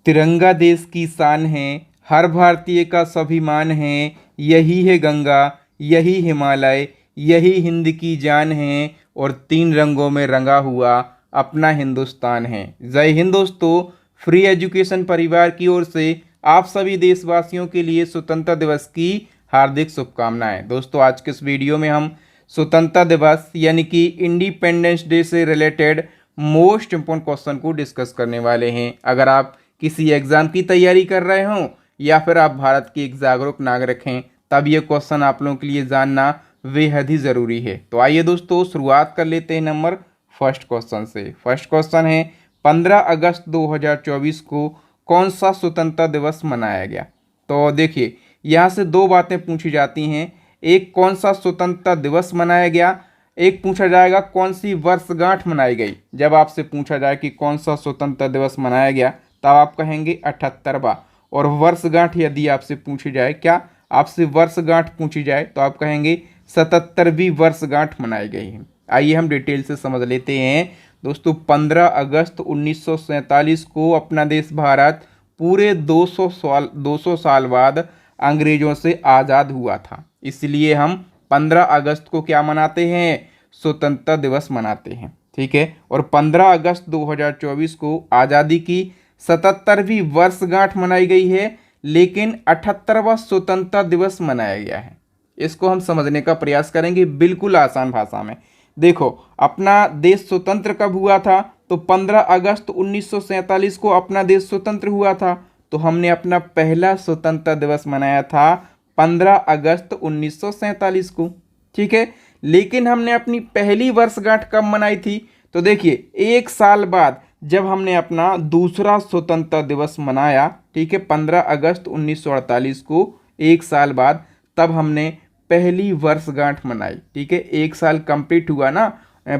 तिरंगा देश की शान है, हर भारतीय का स्वाभिमान है। यही है गंगा, यही हिमालय, यही हिंद की जान है और तीन रंगों में रंगा हुआ अपना हिंदुस्तान है। जय हिंद दोस्तों। फ्री एजुकेशन परिवार की ओर से आप सभी देशवासियों के लिए स्वतंत्रता दिवस की हार्दिक शुभकामनाएं। दोस्तों आज के इस वीडियो में हम स्वतंत्रता दिवस यानी कि इंडिपेंडेंस डे से रिलेटेड मोस्ट इम्पोर्टेंट क्वेश्चन को डिस्कस करने वाले हैं। अगर आप किसी एग्जाम की तैयारी कर रहे हों या फिर आप भारत के एक जागरूक नागरिक हैं, तब ये क्वेश्चन आप लोगों के लिए जानना बेहद ही ज़रूरी है। तो आइए दोस्तों शुरुआत कर लेते हैं नंबर फर्स्ट क्वेश्चन से। फर्स्ट क्वेश्चन है 15 अगस्त 2024 को कौन सा स्वतंत्रता दिवस मनाया गया। तो देखिए यहाँ से दो बातें पूछी जाती हैं, एक कौन सा स्वतंत्रता दिवस मनाया गया, एक पूछा जाएगा कौन सी वर्षगांठ मनाई गई। जब आपसे पूछा जाए कि कौन सा स्वतंत्रता दिवस मनाया गया तब आप कहेंगे 78वां, और वर्षगांठ यदि आपसे पूछी जाए, क्या आपसे वर्षगांठ पूछी जाए तो आप कहेंगे 77वीं वर्षगांठ मनाई गई है। आइए हम डिटेल से समझ लेते हैं दोस्तों। 15 अगस्त 1947 को अपना देश भारत पूरे 200 साल बाद अंग्रेजों से आज़ाद हुआ था, इसलिए हम 15 अगस्त को क्या मनाते हैं, स्वतंत्रता दिवस मनाते हैं। ठीक है, और 15 अगस्त 2024 को आज़ादी की 77वीं वर्षगांठ मनाई गई है, लेकिन 78वां स्वतंत्रता दिवस मनाया गया है। इसको हम समझने का प्रयास करेंगे बिल्कुल आसान भाषा में। देखो अपना देश स्वतंत्र कब हुआ था, तो 15 अगस्त 1947 को अपना देश स्वतंत्र हुआ था। तो हमने अपना पहला स्वतंत्रता दिवस मनाया था 15 अगस्त 1947 को। ठीक है, लेकिन हमने अपनी पहली वर्षगांठ कब मनाई थी, तो देखिए एक साल बाद जब हमने अपना दूसरा स्वतंत्रता दिवस मनाया, ठीक है, 15 अगस्त 1948 को, एक साल बाद तब हमने पहली वर्षगांठ मनाई। ठीक है, एक साल कंप्लीट हुआ ना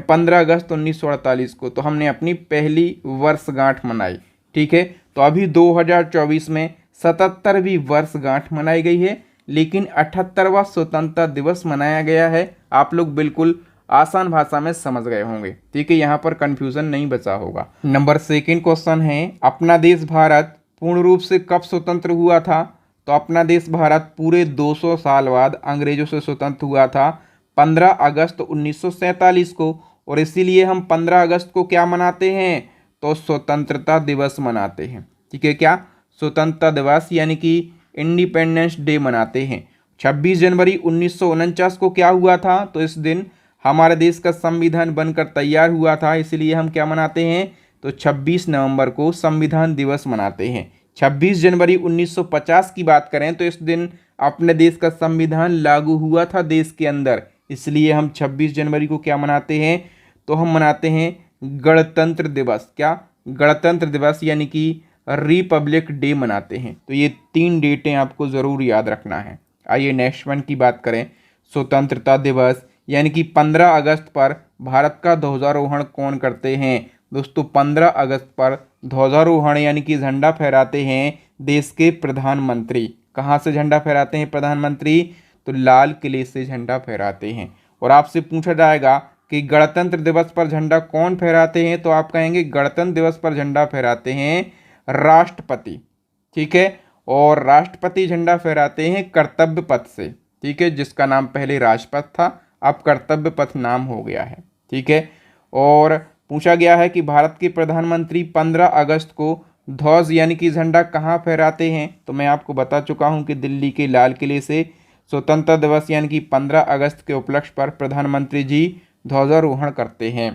15 अगस्त 1948 को, तो हमने अपनी पहली वर्षगांठ मनाई। ठीक है, तो अभी 2024 में 77वीं वर्षगांठ मनाई गई है, लेकिन 78वां स्वतंत्रता दिवस मनाया गया है। आप लोग बिल्कुल आसान भाषा में समझ गए होंगे। ठीक है, यहाँ पर कंफ्यूजन नहीं बचा होगा। नंबर सेकंड क्वेश्चन है अपना देश भारत पूर्ण रूप से कब स्वतंत्र हुआ था। तो अपना देश भारत पूरे 200 साल बाद अंग्रेजों से स्वतंत्र हुआ था 15 अगस्त 1947 को, और इसीलिए हम 15 अगस्त को क्या मनाते हैं, तो स्वतंत्रता दिवस मनाते हैं। ठीक है, क्या स्वतंत्रता दिवस यानी कि इंडिपेंडेंस डे मनाते हैं। 26 जनवरी 1949 को क्या हुआ था, तो इस दिन हमारे देश का संविधान बनकर तैयार हुआ था, इसलिए हम क्या मनाते हैं, तो 26 नवंबर को संविधान दिवस मनाते हैं। 26 जनवरी 1950 की बात करें तो इस दिन अपने देश का संविधान लागू हुआ था देश के अंदर, इसलिए हम 26 जनवरी को क्या मनाते हैं, तो हम मनाते हैं गणतंत्र दिवस। क्या गणतंत्र दिवस यानी कि रिपब्लिक डे मनाते हैं। तो ये तीन डेटें आपको ज़रूर याद रखना है। आइए नेक्स्ट वन की बात करें। स्वतंत्रता दिवस यानी कि 15 अगस्त पर भारत का ध्वजारोहण कौन करते हैं। दोस्तों 15 अगस्त पर ध्वजारोहण यानी कि झंडा फहराते हैं देश के प्रधानमंत्री। कहाँ से झंडा फहराते हैं प्रधानमंत्री, तो लाल किले से झंडा फहराते हैं। और आपसे पूछा जाएगा कि गणतंत्र दिवस पर झंडा कौन फहराते हैं, तो आप कहेंगे गणतंत्र दिवस पर झंडा फहराते हैं राष्ट्रपति। ठीक है, और राष्ट्रपति झंडा फहराते हैं कर्तव्य पथ से। ठीक है, जिसका नाम पहले राजपथ था, अब कर्तव्य पथ नाम हो गया है। ठीक है, और पूछा गया है कि भारत के प्रधानमंत्री 15 अगस्त को ध्वज यानी कि झंडा कहाँ फहराते हैं, तो मैं आपको बता चुका हूँ कि दिल्ली के लाल किले से स्वतंत्रता दिवस यानी कि 15 अगस्त के उपलक्ष्य पर प्रधानमंत्री जी ध्वजारोहण करते हैं।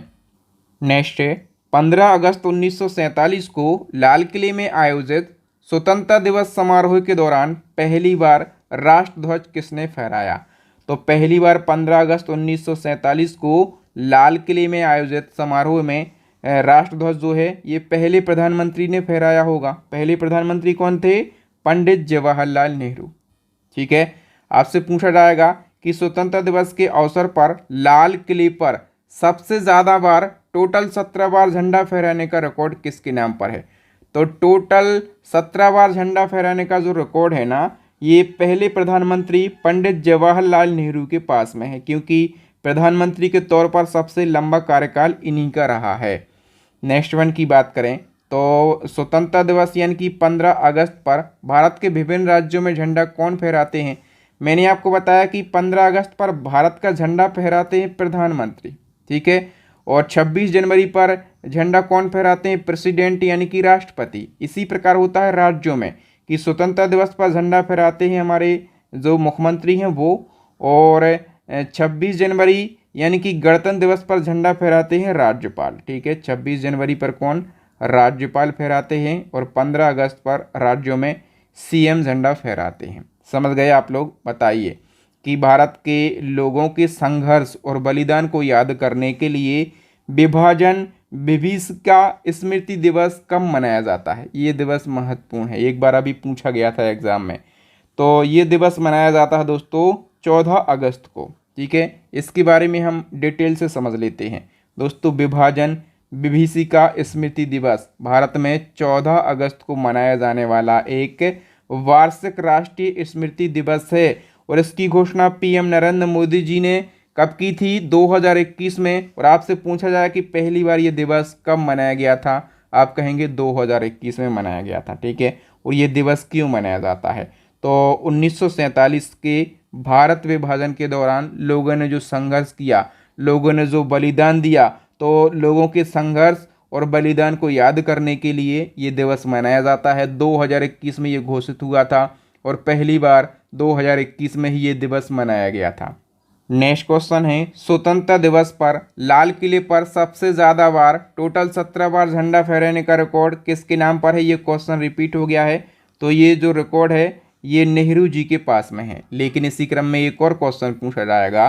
नेक्स्ट है 15 अगस्त 1947 को लाल किले में आयोजित स्वतंत्रता दिवस समारोह के दौरान पहली बार राष्ट्रध्वज किसने फहराया। तो पहली बार 15 अगस्त 1947 को लाल किले में आयोजित समारोह में राष्ट्रध्वज जो है ये पहले प्रधानमंत्री ने फहराया होगा। पहले प्रधानमंत्री कौन थे, पंडित जवाहरलाल नेहरू। ठीक है, आपसे पूछा जाएगा कि स्वतंत्रता दिवस के अवसर पर लाल किले पर सबसे ज़्यादा बार टोटल 17 बार झंडा फहराने का रिकॉर्ड किसके नाम पर है। तो टोटल 17 बार झंडा फहराने का जो रिकॉर्ड है ना, ये पहले प्रधानमंत्री पंडित जवाहरलाल नेहरू के पास में है, क्योंकि प्रधानमंत्री के तौर पर सबसे लंबा कार्यकाल इन्हीं का रहा है। नेक्स्ट वन की बात करें तो स्वतंत्रता दिवस यानी कि 15 अगस्त पर भारत के विभिन्न राज्यों में झंडा कौन फहराते हैं? मैंने आपको बताया कि 15 अगस्त पर भारत का झंडा फहराते हैं प्रधानमंत्री, ठीक है। और 26 जनवरी पर झंडा कौन फहराते हैं? प्रेसिडेंट यानी कि राष्ट्रपति। इसी प्रकार होता है राज्यों में कि स्वतंत्रता दिवस पर झंडा फहराते हैं हमारे जो मुख्यमंत्री हैं वो, और 26 जनवरी यानी कि गणतंत्र दिवस पर झंडा फहराते हैं राज्यपाल, ठीक है। 26 जनवरी पर कौन? राज्यपाल फहराते हैं, और 15 अगस्त पर राज्यों में सीएम झंडा फहराते हैं। समझ गए आप लोग? बताइए कि भारत के लोगों के संघर्ष और बलिदान को याद करने के लिए विभाजन विभीषिका स्मृति दिवस कब मनाया जाता है? ये दिवस महत्वपूर्ण है, एक बार अभी पूछा गया था एग्जाम में। तो ये दिवस मनाया जाता है दोस्तों 14 अगस्त को, ठीक है। इसके बारे में हम डिटेल से समझ लेते हैं दोस्तों। विभाजन विभीषिका स्मृति दिवस भारत में 14 अगस्त को मनाया जाने वाला एक वार्षिक राष्ट्रीय स्मृति दिवस है, और इसकी घोषणा पीएम नरेंद्र मोदी जी ने कब की थी? 2021 में। और आपसे पूछा जाए कि पहली बार ये दिवस कब मनाया गया था, आप कहेंगे 2021 में मनाया गया था, ठीक है। और ये दिवस क्यों मनाया जाता है? तो 1947 के भारत विभाजन के दौरान लोगों ने जो संघर्ष किया, लोगों ने जो बलिदान दिया, तो लोगों के संघर्ष और बलिदान को याद करने के लिए ये दिवस मनाया जाता है। 2021 में ये घोषित हुआ था, और पहली बार 2021 में ही ये दिवस मनाया गया था। नेक्स्ट क्वेश्चन है, स्वतंत्रता दिवस पर लाल किले पर सबसे ज़्यादा बार, टोटल 17 बार झंडा फहराने का रिकॉर्ड किसके नाम पर है? ये क्वेश्चन रिपीट हो गया है। तो ये जो रिकॉर्ड है ये नेहरू जी के पास में है। लेकिन इसी क्रम में एक और क्वेश्चन पूछा जाएगा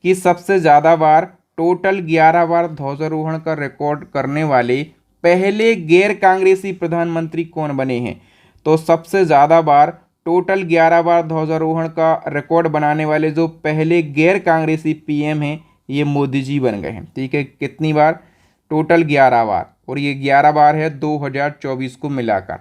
कि सबसे ज़्यादा बार, टोटल 11 बार ध्वजारोहण का रिकॉर्ड करने वाले पहले गैर कांग्रेसी प्रधानमंत्री कौन बने हैं? तो सबसे ज़्यादा बार, टोटल 11 बार ध्वजारोहण का रिकॉर्ड बनाने वाले जो पहले गैर कांग्रेसी पीएम हैं ये मोदी जी बन गए हैं, ठीक है। कितनी बार? टोटल 11 बार, और ये 11 बार है 2024 को मिलाकर।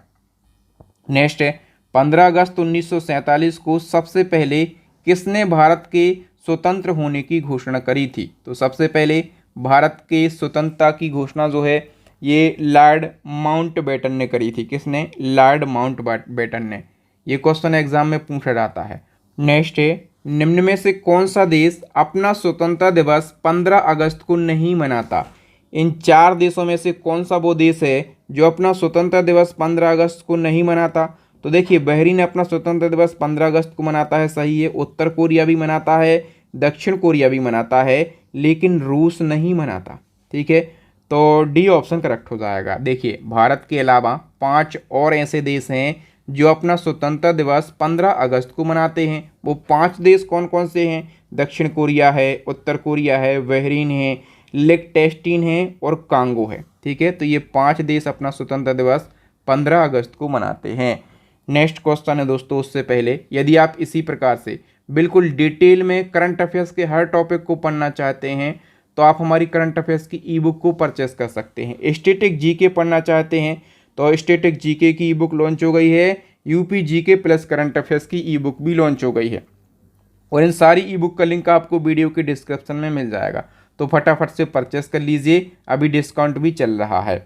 नेक्स्ट है, 15 अगस्त 1947 को सबसे पहले किसने भारत के स्वतंत्र होने की घोषणा करी थी? तो सबसे पहले भारत के स्वतंत्रता की घोषणा जो है ये लॉर्ड माउंटबेटन ने करी थी। किसने? लॉर्ड माउंटबेटन ने। ये क्वेश्चन एग्जाम में पूछा जाता है। नेक्स्ट है, निम्न में से कौन सा देश अपना स्वतंत्रता दिवस 15 अगस्त को नहीं मनाता? इन 4 देशों में से कौन सा वो देश है जो अपना स्वतंत्रता दिवस 15 अगस्त को नहीं मनाता? तो देखिए, बहरीन अपना स्वतंत्रता दिवस 15 अगस्त को मनाता है, सही है। उत्तर कोरिया भी मनाता है, दक्षिण कोरिया भी मनाता है, लेकिन रूस नहीं मनाता, ठीक है। तो डी ऑप्शन करेक्ट हो जाएगा। देखिए, भारत के अलावा 5 और ऐसे देश हैं जो अपना स्वतंत्रता दिवस 15 अगस्त को मनाते हैं। वो 5 देश कौन कौन से हैं? दक्षिण कोरिया है, उत्तर कोरिया है, बहरीन है, लिechtenstein है और कांगो है, ठीक है। तो ये 5 देश अपना स्वतंत्रता दिवस 15 अगस्त को मनाते हैं। नेक्स्ट क्वेश्चन है दोस्तों, उससे पहले यदि आप इसी प्रकार से बिल्कुल डिटेल में करंट अफेयर्स के हर टॉपिक को पढ़ना चाहते हैं तो आप हमारी करंट अफेयर्स की ई बुक को परचेस कर सकते हैं। स्टैटिक जीके पढ़ना चाहते हैं तो स्टैटिक जीके की ई बुक लॉन्च हो गई है, UP GK plus current affairs की ई बुक भी लॉन्च हो गई है, और इन सारी ई बुक का लिंक आपको वीडियो के डिस्क्रिप्शन में मिल जाएगा। तो फटाफट से परचेस कर लीजिए, अभी डिस्काउंट भी चल रहा है।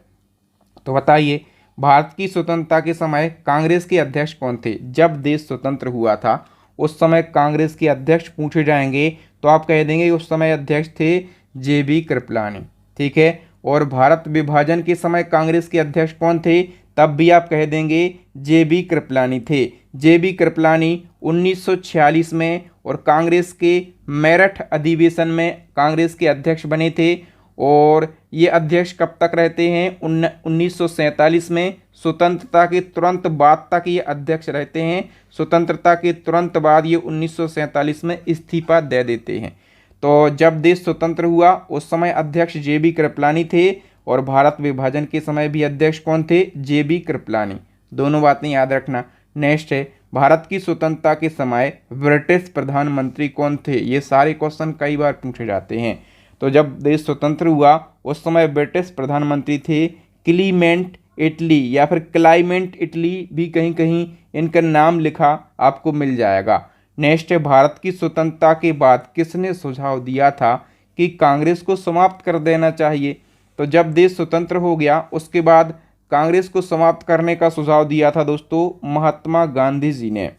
तो बताइए, भारत की स्वतंत्रता के समय कांग्रेस के अध्यक्ष कौन थे? जब देश स्वतंत्र हुआ था उस समय कांग्रेस के अध्यक्ष पूछे जाएंगे तो आप कह देंगे उस समय अध्यक्ष थे जेबी कृपलानी, ठीक है। और भारत विभाजन के समय कांग्रेस के अध्यक्ष कौन थे? तब भी आप कह देंगे जेबी कृपलानी थे। जेबी कृपलानी 1946 में और कांग्रेस के मेरठ अधिवेशन में कांग्रेस के अध्यक्ष बने थे, और ये अध्यक्ष कब तक रहते हैं? 1947 में। स्वतंत्रता के तुरंत बाद तक ये अध्यक्ष रहते हैं। स्वतंत्रता के तुरंत बाद ये 1947 में इस्तीफा दे देते हैं। तो जब देश स्वतंत्र हुआ उस समय अध्यक्ष जेबी कृपलानी थे, और भारत विभाजन के समय भी अध्यक्ष कौन थे? जेबी कृपलानी। दोनों बातें याद रखना। नेक्स्ट है, भारत की स्वतंत्रता के समय ब्रिटिश प्रधानमंत्री कौन थे? ये सारे क्वेश्चन कई बार पूछे जाते हैं। तो जब देश स्वतंत्र हुआ उस समय ब्रिटिश प्रधानमंत्री थे क्लीमेंट इटली, या फिर क्लाइमेंट इटली भी कहीं कहीं इनका नाम लिखा आपको मिल जाएगा। नेक्स्ट है, भारत की स्वतंत्रता के बाद किसने सुझाव दिया था कि कांग्रेस को समाप्त कर देना चाहिए? तो जब देश स्वतंत्र हो गया उसके बाद कांग्रेस को समाप्त करने का सुझाव दिया था दोस्तों? महात्मा गांधी जी ने।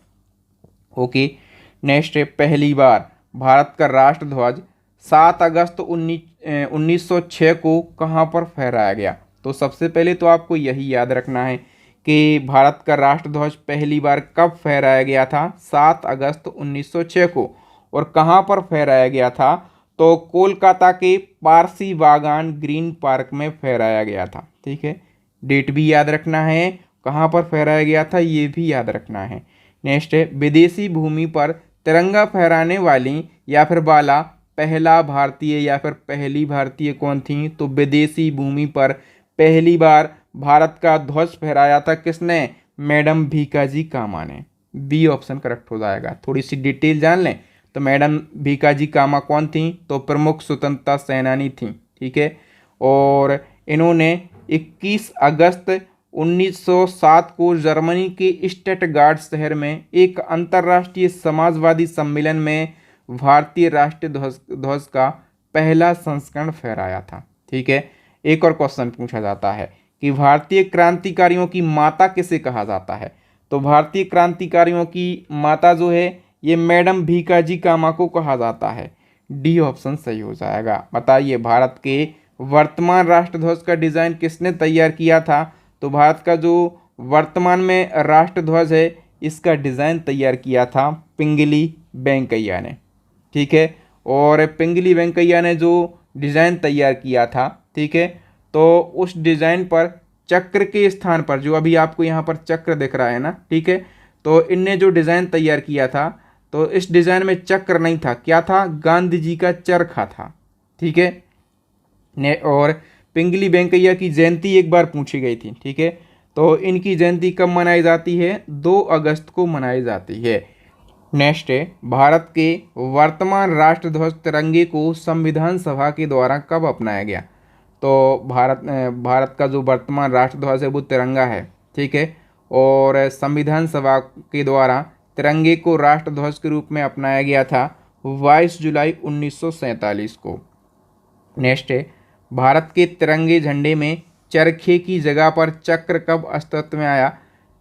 ओके, नेक्स्ट है, पहली बार भारत का राष्ट्रध्वज 7 अगस्त 1906 को कहाँ पर फहराया गया? तो सबसे पहले तो आपको यही याद रखना है कि भारत का राष्ट्रध्वज पहली बार कब फहराया गया था? 7 अगस्त 1906 को। और कहाँ पर फहराया गया था? तो कोलकाता के पारसी बागान ग्रीन पार्क में फहराया गया था। ठीक है, डेट भी याद रखना है, कहाँ पर फहराया गया था ये भी याद रखना है। नेक्स्ट है, विदेशी भूमि पर तिरंगा फहराने वाली या फिर वाला पहला भारतीय या फिर पहली भारतीय कौन थी? तो विदेशी भूमि पर पहली बार भारत का ध्वज फहराया था किसने? मैडम भीकाजी कामा ने। बी ऑप्शन करेक्ट हो जाएगा। थोड़ी सी डिटेल जान लें तो मैडम भीकाजी कामा कौन थी? तो प्रमुख स्वतंत्रता सेनानी थी। ठीक है, और इन्होंने 21 अगस्त 1907 को जर्मनी के स्टटगार्ट शहर में एक अंतर्राष्ट्रीय समाजवादी सम्मेलन में भारतीय राष्ट्रीय ध्वज का पहला संस्करण फहराया था। ठीक है, एक और क्वेश्चन पूछा जाता है कि भारतीय क्रांतिकारियों की माता किसे कहा जाता है? तो भारतीय क्रांतिकारियों की माता जो है ये मैडम भीकाजी कामा को कहा जाता है। डी ऑप्शन सही हो जाएगा। बताइए, भारत के वर्तमान राष्ट्रध्वज का डिज़ाइन किसने तैयार किया था? तो भारत का जो वर्तमान में राष्ट्रध्वज है इसका डिज़ाइन तैयार किया था पिंगली वेंकैया ने। ठीक है, और पिंगली वेंकैया ने जो डिज़ाइन तैयार किया था, ठीक है, तो उस डिज़ाइन पर चक्र के स्थान पर, जो अभी आपको यहाँ पर चक्र दिख रहा है ना, ठीक है, तो इनने जो डिज़ाइन तैयार किया था तो इस डिज़ाइन में चक्र नहीं था, क्या था? गांधी जी का चरखा था। ठीक है, ने और पिंगली वेंकैया की जयंती एक बार पूछी गई थी। ठीक है, तो इनकी जयंती कब मनाई जाती है? 2 अगस्त को मनाई जाती है। नेक्स्ट है, भारत के वर्तमान राष्ट्रध्वज तिरंगे को संविधान सभा के द्वारा कब अपनाया गया? तो भारत का जो वर्तमान राष्ट्रध्वज है वो तिरंगा है। ठीक है, और संविधान सभा के द्वारा तिरंगे को राष्ट्रध्वज के रूप में अपनाया गया था 22 जुलाई 1947 को। नेक्स्ट है, भारत के तिरंगे झंडे में चरखे की जगह पर चक्र कब अस्तित्व में आया?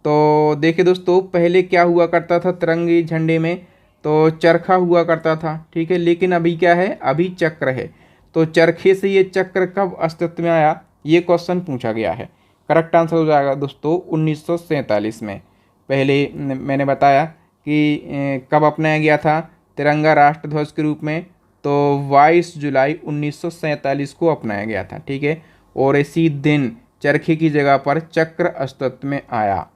तो देखिए दोस्तों, पहले क्या हुआ करता था तिरंगे झंडे में? तो चरखा हुआ करता था। ठीक है, लेकिन अभी क्या है? अभी चक्र है। तो चरखे से ये चक्र कब अस्तित्व में आया? ये क्वेश्चन पूछा गया है। करेक्ट आंसर हो जाएगा दोस्तों 1947 में। पहले मैंने बताया कि कब अपनाया गया था तिरंगा राष्ट्रध्वज के रूप में? तो 22 जुलाई 1947 को अपनाया गया था। ठीक है, और इसी दिन चरखे की जगह पर चक्र अस्तित्व में आया।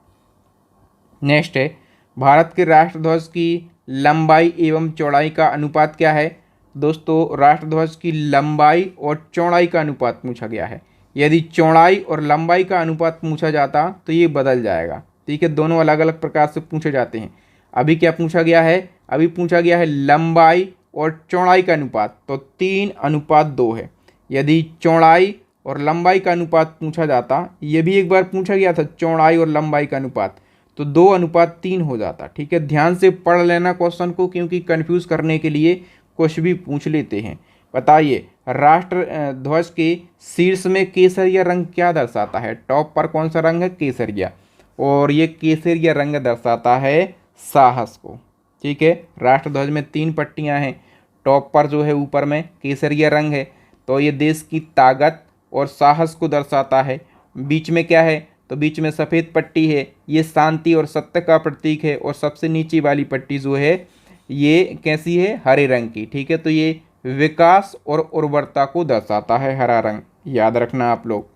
नेक्स्ट है, भारत के राष्ट्रध्वज की लंबाई एवं चौड़ाई का अनुपात क्या है? दोस्तों, राष्ट्रध्वज की लंबाई और चौड़ाई का अनुपात पूछा गया है। यदि चौड़ाई और लंबाई का अनुपात पूछा जाता तो ये बदल जाएगा। ठीक है, दोनों अलग अलग प्रकार से पूछे जाते हैं। अभी क्या पूछा गया है? अभी पूछा गया है लंबाई और चौड़ाई का अनुपात, तो 3:2 है। यदि चौड़ाई और लंबाई का अनुपात पूछा जाता, ये भी एक बार पूछा गया था चौड़ाई और लंबाई का अनुपात, तो 2:3 हो जाता। ठीक है, ध्यान से पढ़ लेना क्वेश्चन को, क्योंकि कंफ्यूज करने के लिए कुछ भी पूछ लेते हैं। बताइए, राष्ट्र ध्वज के शीर्ष में केसरिया रंग क्या दर्शाता है? टॉप पर कौन सा रंग है? केसरिया, और ये केसरिया रंग दर्शाता है साहस को। ठीक है, राष्ट्र ध्वज में 3 पट्टियां हैं, टॉप पर जो है ऊपर में केसरिया रंग है, तो ये देश की ताकत और साहस को दर्शाता है। बीच में क्या है? तो बीच में सफ़ेद पट्टी है, ये शांति और सत्य का प्रतीक है, और सबसे नीचे वाली पट्टी जो है ये कैसी है? हरे रंग की। ठीक है, तो ये विकास और उर्वरता को दर्शाता है, हरा रंग, याद रखना आप लोग।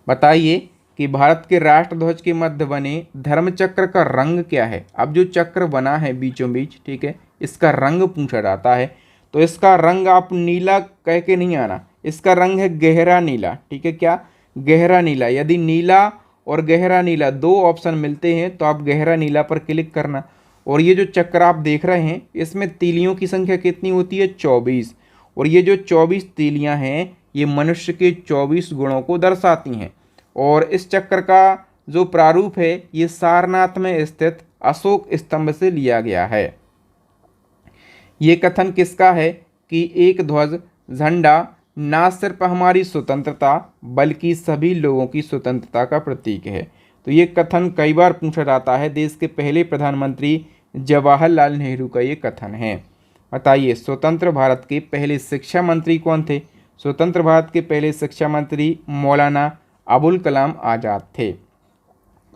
बताइए कि भारत के राष्ट्रध्वज के मध्य बने धर्मचक्र का रंग क्या है? अब जो चक्र बना है बीचों बीच, ठीक है, इसका रंग पूछा जाता है। तो इसका रंग आप नीला कह के नहीं आना, इसका रंग है गहरा नीला। ठीक है, क्या? गहरा नीला। यदि नीला और गहरा नीला 2 ऑप्शन मिलते हैं तो आप गहरा नीला पर क्लिक करना। और ये जो चक्र आप देख रहे हैं इसमें तीलियों की संख्या कितनी होती है? 24। और ये जो 24 तीलियां हैं ये मनुष्य के 24 गुणों को दर्शाती हैं। और इस चक्र का जो प्रारूप है ये सारनाथ में स्थित अशोक स्तंभ से लिया गया है। ये कथन किसका है कि एक ध्वज, झंडा, ना सिर्फ हमारी स्वतंत्रता बल्कि सभी लोगों की स्वतंत्रता का प्रतीक है। तो ये कथन कई बार पूछा जाता है। देश के पहले प्रधानमंत्री जवाहरलाल नेहरू का ये कथन है। बताइए स्वतंत्र भारत के पहले शिक्षा मंत्री कौन थे? स्वतंत्र भारत के पहले शिक्षा मंत्री मौलाना अबुल कलाम आज़ाद थे।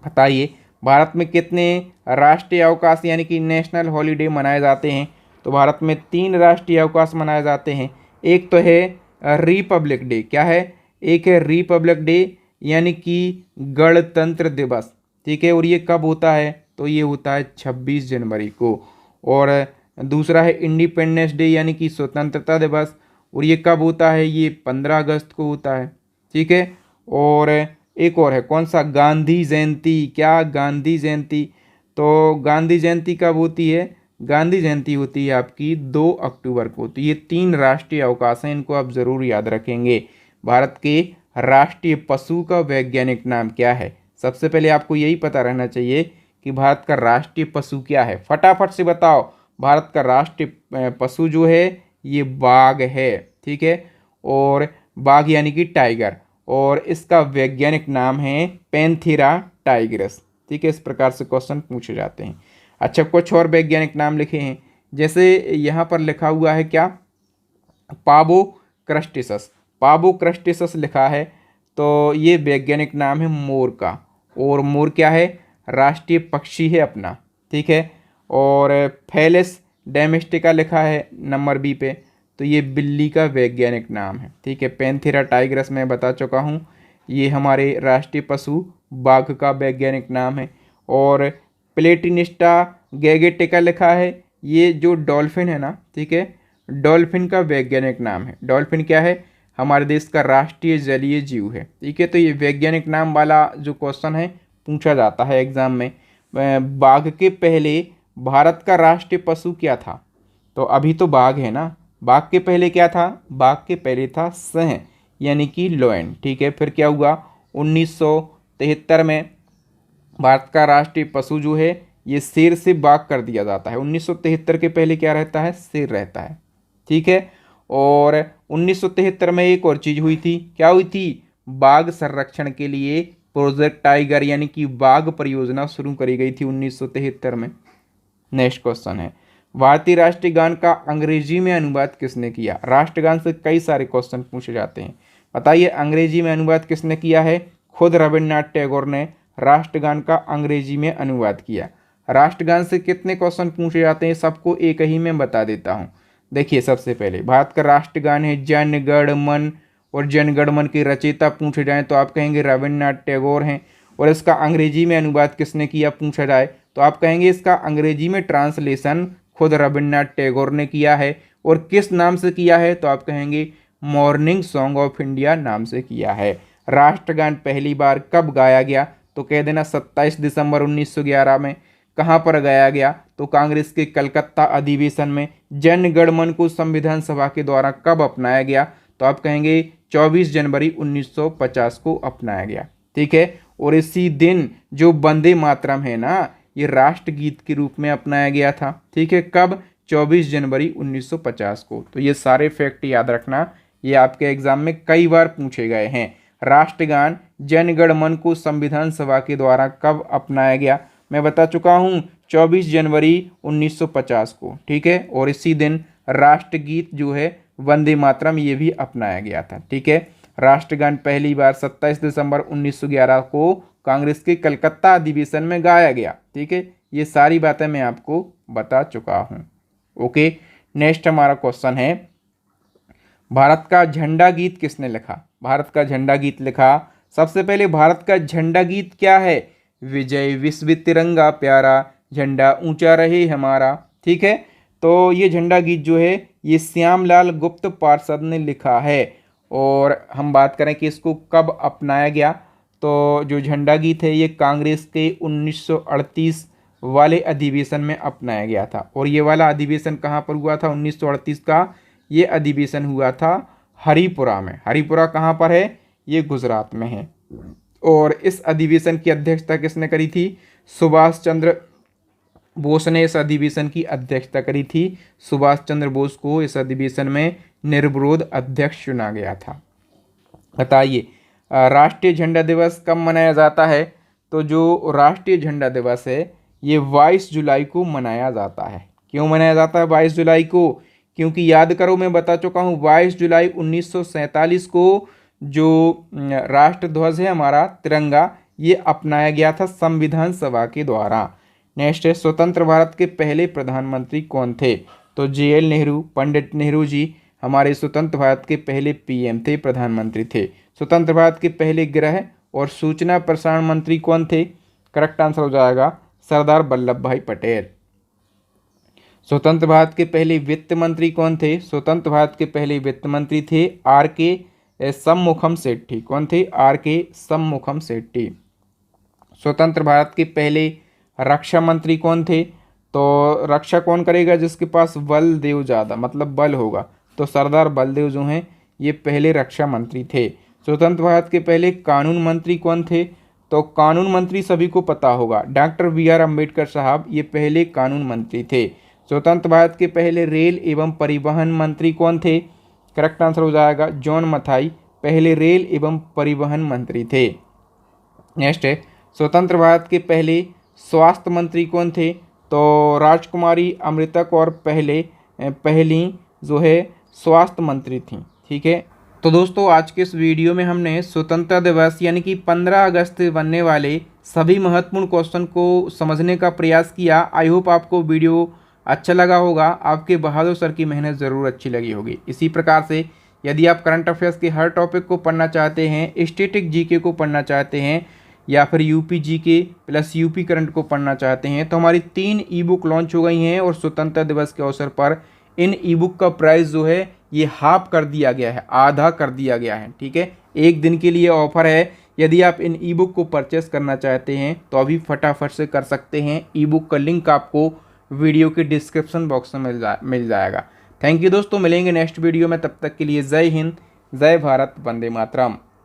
बताइए भारत में कितने राष्ट्रीय अवकाश यानी कि नेशनल हॉलीडे मनाए जाते हैं? तो भारत में 3 राष्ट्रीय अवकाश मनाए जाते हैं। एक तो है रिपब्लिक डे, क्या है? एक है रिपब्लिक डे यानी कि गणतंत्र दिवस, ठीक है। और ये कब होता है? तो ये होता है 26 जनवरी को। और दूसरा है इंडिपेंडेंस डे यानी कि स्वतंत्रता दिवस, और ये कब होता है? ये 15 अगस्त को होता है, ठीक है। और एक और है कौन सा? गांधी जयंती। क्या? गांधी जयंती। तो गांधी जयंती कब होती है? गांधी जयंती होती है आपकी 2 अक्टूबर को। तो ये 3 राष्ट्रीय अवकाश हैं, इनको आप ज़रूर याद रखेंगे। भारत के राष्ट्रीय पशु का वैज्ञानिक नाम क्या है? सबसे पहले आपको यही पता रहना चाहिए कि भारत का राष्ट्रीय पशु क्या है। फटाफट से बताओ। भारत का राष्ट्रीय पशु जो है ये बाघ है, ठीक है। और बाघ यानी कि टाइगर, और इसका वैज्ञानिक नाम है पैंथेरा टाइग्रस, ठीक है। इस प्रकार से क्वेश्चन पूछे जाते हैं। अच्छा, कुछ और वैज्ञानिक नाम लिखे हैं, जैसे यहाँ पर लिखा हुआ है क्या? पाबो क्रस्टेसस। पाबो क्रस्टेसस लिखा है, तो ये वैज्ञानिक नाम है मोर का। और मोर क्या है? राष्ट्रीय पक्षी है अपना, ठीक है। और फेलिस डोमेस्टिका लिखा है नंबर बी पे, तो ये बिल्ली का वैज्ञानिक नाम है, ठीक है। पैंथेरा टाइग्रस मैं बता चुका हूँ, ये हमारे राष्ट्रीय पशु बाघ का वैज्ञानिक नाम है। और प्लेटिनिस्टा गैगेटिका लिखा है, ये जो डॉल्फिन है ना, ठीक है, डॉल्फिन का वैज्ञानिक नाम है। डॉल्फिन क्या है? हमारे देश का राष्ट्रीय जलीय जीव है, ठीक है। तो ये वैज्ञानिक नाम वाला जो क्वेश्चन है पूछा जाता है एग्जाम में। बाघ के पहले भारत का राष्ट्रीय पशु क्या था? तो अभी तो बाघ है ना, बाघ के पहले क्या था? बाघ के पहले था सिंह यानी कि लोयन, ठीक है। फिर क्या हुआ? 1973 में भारत का राष्ट्रीय पशु जो है ये शेर से बाघ कर दिया जाता है। 1973 के पहले क्या रहता है? शेर रहता है, ठीक है। और 1973 में एक और चीज़ हुई थी, क्या हुई थी? बाघ संरक्षण के लिए प्रोजेक्ट टाइगर यानी कि बाघ परियोजना शुरू करी गई थी 1973 में। नेक्स्ट क्वेश्चन है, भारतीय राष्ट्रीय गान का अंग्रेजी में अनुवाद किसने किया? राष्ट्रगान से कई सारे क्वेश्चन पूछे जाते हैं। बताइए अंग्रेजी में अनुवाद किसने किया है? खुद रविन्द्रनाथ टैगोर ने राष्ट्रगान का अंग्रेजी में अनुवाद किया। राष्ट्रगान से कितने क्वेश्चन पूछे जाते हैं, सबको एक ही में बता देता हूँ। देखिए सबसे पहले भारत का राष्ट्रगान है जन गण मन, और जन गण मन के रचयिता पूछे जाएं तो आप कहेंगे रविन्द्रनाथ टैगोर हैं। और इसका अंग्रेजी में अनुवाद किसने किया पूछा जाए तो आप कहेंगे इसका अंग्रेजी में ट्रांसलेशन खुद रविन्द्रनाथ टैगोर ने किया है। और किस नाम से किया है तो आप कहेंगे मॉर्निंग सॉन्ग ऑफ इंडिया नाम से किया है। राष्ट्रगान पहली बार कब गाया गया तो कह देना 27 दिसंबर 1911 में। कहाँ पर गाया गया तो कांग्रेस के कलकत्ता अधिवेशन में। जन गण मन को संविधान सभा के द्वारा कब अपनाया गया तो आप कहेंगे 24 जनवरी 1950 को अपनाया गया, ठीक है। और इसी दिन जो वंदे मातरम है ना, ये राष्ट्रगीत के रूप में अपनाया गया था, ठीक है। कब? 24 जनवरी 1950 को। तो ये सारे फैक्ट याद रखना, ये आपके एग्जाम में कई बार पूछे गए हैं। राष्ट्रगान जन गण मन को संविधान सभा के द्वारा कब अपनाया गया? मैं बता चुका हूँ 24 जनवरी 1950 को, ठीक है। और इसी दिन राष्ट्रगीत जो है वंदे मातरम ये भी अपनाया गया था, ठीक है। राष्ट्रगान पहली बार 27 दिसंबर 1911 को कांग्रेस के कलकत्ता अधिवेशन में गाया गया, ठीक है। ये सारी बातें मैं आपको बता चुका हूँ। ओके, नेक्स्ट हमारा क्वेश्चन है, भारत का झंडा गीत किसने लिखा? भारत का झंडा गीत लिखा, सबसे पहले भारत का झंडा गीत क्या है? विजय विश्व तिरंगा प्यारा, झंडा ऊंचा रहे हमारा, ठीक है। तो ये झंडा गीत जो है ये श्यामलाल गुप्त पार्षद ने लिखा है। और हम बात करें कि इसको कब अपनाया गया तो जो झंडा गीत है ये कांग्रेस के 1938 वाले अधिवेशन में अपनाया गया था। और ये वाला अधिवेशन कहाँ पर हुआ था? 1938 का ये अधिवेशन हुआ था हरिपुरा में। हरिपुरा कहाँ पर है? ये गुजरात में है। और इस अधिवेशन की अध्यक्षता किसने करी थी? सुभाष चंद्र बोस ने इस अधिवेशन की अध्यक्षता करी थी। सुभाष चंद्र बोस को इस अधिवेशन में निर्विरोध अध्यक्ष चुना गया था। बताइए राष्ट्रीय झंडा दिवस कब मनाया जाता है? तो जो राष्ट्रीय झंडा दिवस है ये 22 जुलाई को मनाया जाता है। क्यों मनाया जाता है 22 जुलाई को? क्योंकि याद करो, मैं बता चुका हूँ 22 जुलाई 1947 को जो राष्ट्र ध्वज है हमारा तिरंगा, ये अपनाया गया था संविधान सभा के द्वारा। नेक्स्ट है, स्वतंत्र भारत के पहले प्रधानमंत्री कौन थे? तो JL नेहरू, पंडित नेहरू जी हमारे स्वतंत्र भारत के पहले PM थे, प्रधानमंत्री थे। स्वतंत्र भारत के पहले गृह और सूचना प्रसारण मंत्री कौन थे? करेक्ट आंसर हो जाएगा सरदार वल्लभ भाई पटेल। स्वतंत्र भारत के पहले वित्त मंत्री कौन थे? स्वतंत्र भारत के पहले वित्त मंत्री थे RK शममुखम शेट्टी। कौन थे? RK शममुखम शेट्टी। स्वतंत्र भारत के पहले रक्षा मंत्री कौन थे? तो रक्षा कौन करेगा? जिसके पास बलदेव ज़्यादा, मतलब बल होगा, तो सरदार बलदेव जो हैं ये पहले रक्षा मंत्री थे। स्वतंत्र भारत के पहले कानून मंत्री कौन थे? तो कानून मंत्री सभी को पता होगा, डॉक्टर BR अम्बेडकर साहब ये पहले कानून मंत्री थे। स्वतंत्र भारत के पहले रेल एवं परिवहन मंत्री कौन थे? करेक्ट आंसर हो जाएगा जॉन मथाई, पहले रेल एवं परिवहन मंत्री थे। नेक्स्ट है, स्वतंत्र भारत के पहले स्वास्थ्य मंत्री कौन थे? तो राजकुमारी अमृतक और पहली जो है स्वास्थ्य मंत्री थी। ठीक है, तो दोस्तों आज के इस वीडियो में हमने स्वतंत्रता दिवस यानी कि 15 अगस्त बनने वाले सभी महत्वपूर्ण क्वेश्चन को समझने का प्रयास किया। आई होप आपको वीडियो अच्छा लगा होगा, आपके बहादुर सर की मेहनत ज़रूर अच्छी लगी होगी। इसी प्रकार से यदि आप करंट अफेयर्स के हर टॉपिक को पढ़ना चाहते हैं, स्टैटिक GK को पढ़ना चाहते हैं या फिर UP GK plus UP current को पढ़ना चाहते हैं, तो हमारी 3 ई-बुक लॉन्च हो गई हैं और स्वतंत्रता दिवस के अवसर पर इन ई-बुक का प्राइस जो है ये हाफ कर दिया गया है, आधा कर दिया गया है। ठीक है, एक दिन के लिए ऑफर है। यदि आप इन ई-बुक को परचेस करना चाहते हैं तो अभी फटाफट से कर सकते हैं। ई-बुक का लिंक आपको वीडियो के डिस्क्रिप्शन बॉक्स में मिल जाएगा। थैंक यू दोस्तों, मिलेंगे नेक्स्ट वीडियो में, तब तक के लिए जय हिंद, जय भारत, वंदे मातरम।